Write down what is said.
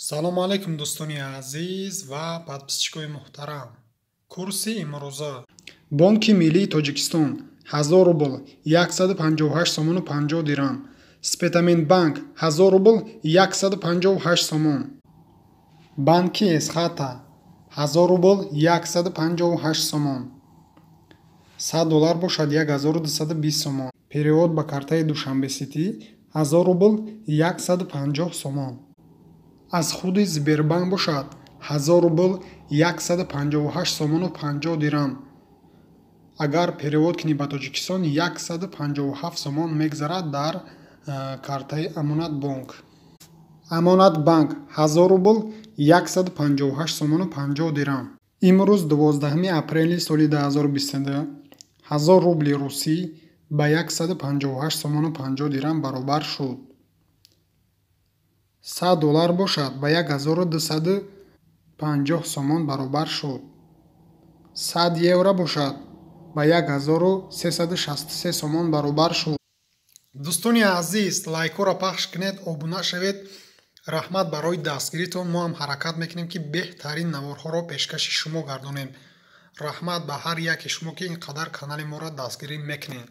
салом алайкум дӯстони азиз ва подписчикои муҳтарам. Курси имрӯза. Бонки Миллии Тоҷикистон 1000 рубл 158 сомону 50 дирам. Спетаминбанк 1000 рубл 158 сомон. Банки Эсхата 1000 рубл 158 сомон. 100 доллар бошад 1220 сомон. Перевод ба картаи Душанбеситӣ 1000 рубл 150 сомон. аз худи Сбербанк бошад 1000 рубл 158 сомону 50 дирам. агар перевод кунӣ ба Тоҷикистон 157 сомон мегзарад дар картаи Амонатбонк. Амонатбанк 1000 рубл 158 сомону 50 дирам. имрӯз 12 апрели соли 2022 1000 рубли русӣ ба 158 сомону 50 дирам баробар шуд. 100 доллар бошад ба 1250 сомон баробар шуд. 100 евро бошад ба 1363 сомон баробар шуд. дӯстони азиз, лайкҳоро пахш кунед, обуна шавед. раҳмат барои дастгиритон. мо ҳам ҳаракат мекунем ки беҳтарин наворҳоро пешкаши шумо гардонем. раҳмат ба ҳар яке шумо ки ин қадар канали моро дастгирӣ мекунед.